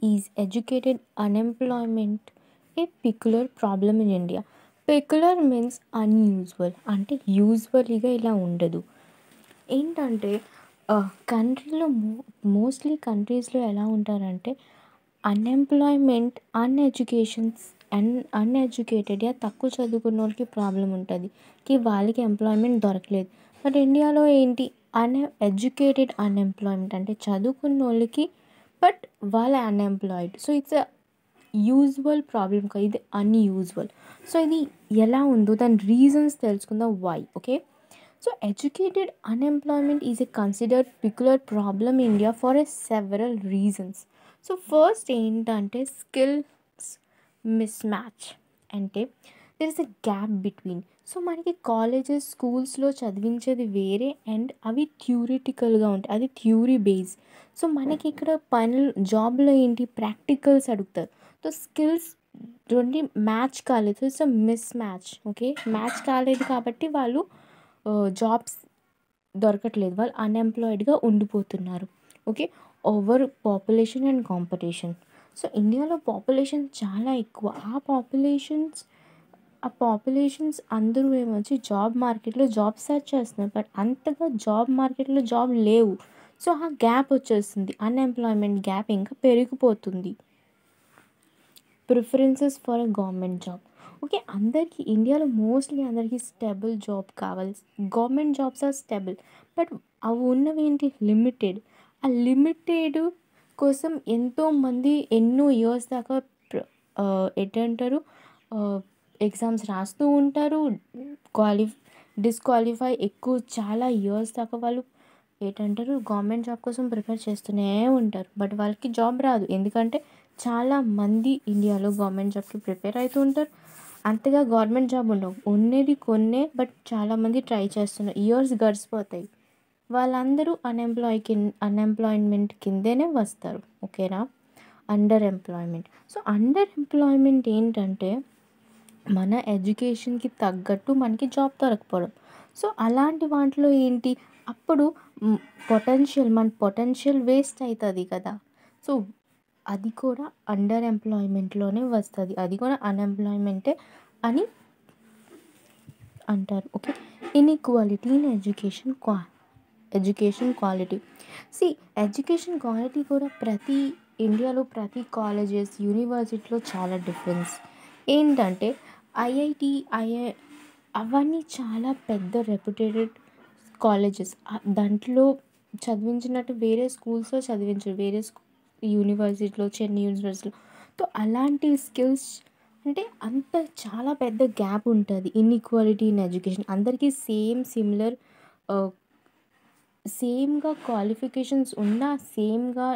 Is educated unemployment A peculiar problem in India? Peculiar means unusual, అంటే యూజువల్‌గా ఇలా ఉండదు. ఏంటంటే కంట్రీలో మోస్ట్‌లీ కంట్రీస్‌లో ఎలా ఉంటారంటే అన్‌ఎంప్లాయ్‌మెంట్, అన్‌ఎడ్యుకేటెడ్ తక్కువ చదువుకున్నోళ్ళకి ప్రాబ్లమ్ ఉంటది. వాళ్ళకి ఎంప్లాయ్‌మెంట్ దొరకలేదు. బట్ ఇండియాలో ఏంటి ఎడ్యుకేటెడ్ అన్‌ఎంప్లాయ్‌మెంట్, అంటే చదువుకున్నోళ్ళకి బట్ వాళ్ళు unemployed. So, it's a usual problem కాదు, ఇది అన్‌యూజువల్. సో, ఇది ఎలా ఉందో దాని రీజన్స్ తెలుసుకుందాం why. Okay. So, educated unemployment is a considered peculiar problem in India for several reasons. So, first ఏంటంటే స్కిల్స్ మిస్ మ్యాచ్, అంటే there is a gap between. So, మనకి కాలేజెస్, స్కూల్స్‌లో చదివించేది వేరే అండ్ అవి థియరిటికల్‌గా ఉంటాయి. అది థియరీ బేస్. సో, మనకి ఇక్కడ పనులు జాబ్‌లో ఏంటి ప్రాక్టికల్స్ అడుగుతారు. సో, స్కిల్స్ 2 మ్యాచ్ కాలేదు. So, it's a mismatch. Okay. Match కాలేదు కాబట్టి వాళ్ళు జాబ్స్ దొరకట్లేదు. వాళ్ళు అన్‌ఎంప్లాయిడ్‌గా ఉండిపోతున్నారు. Okay. Over population and competition. So, ఇండియాలో పాపులేషన్ చాలా ఎక్కువ. ఆ పాపులేషన్స్ అందరూ ఏమొచ్చి జాబ్ మార్కెట్‌లో జాబ్ సెర్చ్ చేస్తున్నారు. బట్ అంతగా జాబ్ మార్కెట్‌లో జాబ్ లేవు. సో, ఆ గ్యాప్ వచ్చేస్తుంది. అన్‌ఎంప్లాయ్‌మెంట్ గ్యాప్ ఇంకా పెరిగిపోతుంది. Preferences for a government job. Okay. అందరికీ ఇండియాలో మోస్ట్‌లీ అందరికీ స్టేబుల్ జాబ్ కావాలి. Government jobs are stable. But అవి ఉన్నవేంటి లిమిటెడ్. ఆ లిమిటెడ్ కోసం ఎంతోమంది ఎన్నో ఇయర్స్ దాకా ఏంటంటారు ఎగ్జామ్స్ రాస్తూ ఉంటారు. క్వాలి డిస్‌క్వాలిఫై ఎక్కువ చాలా ఇయర్స్ దాకా వాళ్ళు ఏంటంటారు గవర్నమెంట్ జాబ్ కోసం ప్రిపేర్ చేస్తూనే ఉంటారు. బట్ వాళ్ళకి జాబ్ రాదు. ఎందుకంటే చాలామంది ఇండియాలో గవర్నమెంట్ జాబ్‌కి ప్రిపేర్ అవుతూ ఉంటారు. అంతగా గవర్నమెంట్ జాబ్ ఉండవు. ఉన్నది కొన్నే, బట్ చాలామంది ట్రై చేస్తున్నారు. ఇయర్స్ గడిచిపోతాయి. వాళ్ళందరూ అన్‌ఎంప్లాయ్‌మెంట్ కిందనే వస్తారు. ఓకేనా. Under employment. So, under employment ఏంటంటే మన ఎడ్యుకేషన్‌కి తగ్గట్టు మనకి జాబ్ దొరకపోవడం. సో, అలాంటి వాటిలో ఏంటి అప్పుడు మన పొటెన్షియల్ వేస్ట్ అవుతుంది కదా. సో, అది కూడా అండర్ ఎంప్లాయ్‌మెంట్‌లోనే వస్తది. అది కూడా అన్‌ఎంప్లాయ్‌మెంటే అని అంటారు. Okay. Inequality in education quality. Education quality కూడా ఇండియాలో ప్రతి కాలేజెస్, యూనివర్సిటీలో చాలా డిఫరెన్స్. ఏంటంటే ఐఐటీ, అవన్నీ చాలా పెద్ద రెప్యూటెడ్ కాలేజెస్. దాంట్లో చదివించినట్టు వేరే స్కూల్స్‌లో చదివించరు. వేరే యూనివర్సిటీలో, చెన్నై యూనివర్సిటీలో. సో, అలాంటి స్కిల్స్ అంటే అంత చాలా పెద్ద గ్యాప్ ఉంటది. Inequality in education. అందరికీ సిమిలర్ సేమ్‌గా క్వాలిఫికేషన్స్ ఉన్నా సేమ్‌గా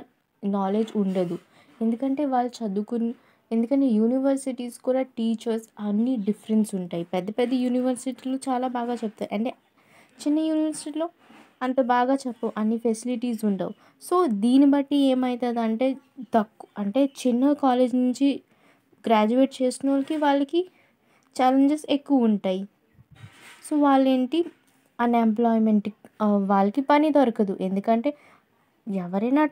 నాలెడ్జ్ ఉండదు. ఎందుకంటే ఎందుకంటే యూనివర్సిటీస్ కూడా టీచర్స్ అన్నీ డిఫరెన్స్ ఉంటాయి. పెద్ద పెద్ద యూనివర్సిటీలు చాలా బాగా చెప్తారు. అంటే చిన్న యూనివర్సిటీలో అంత బాగా చెప్పవు. అన్ని ఫెసిలిటీస్ ఉండవు. సో, దీన్ని బట్టి ఏమైతదంటే అంటే చిన్న కాలేజ్ నుంచి గ్రాడ్యుయేట్ చేసినోళ్ళకి వాళ్ళకి ఛాలెంజెస్ ఎక్కువుంటాయి. సో, వాళ్ళేంటి అన్‌ఎంప్లాయ్‌మెంట్, వాళ్ళకి పని దొరకదు. ఎందుకంటే ఎవరైనా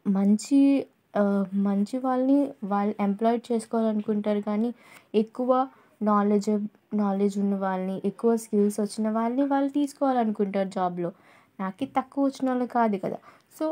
మంచి మంచి వాళ్ళు ఎంప్లాయ్ చేసుకోవాలనుకుంటారు కానీ ఎక్కువ నాలెడ్జ్ నాలెడ్జ్ ఉన్న వాళ్ళని, ఎక్కువ స్కిల్స్ వచ్చిన వాళ్ళని వాళ్ళు తీసుకోవాలనుకుంటారు జాబ్‌లో. నాకి తక్కువ వచ్చినోళ్ళు కాదు కదా. సో,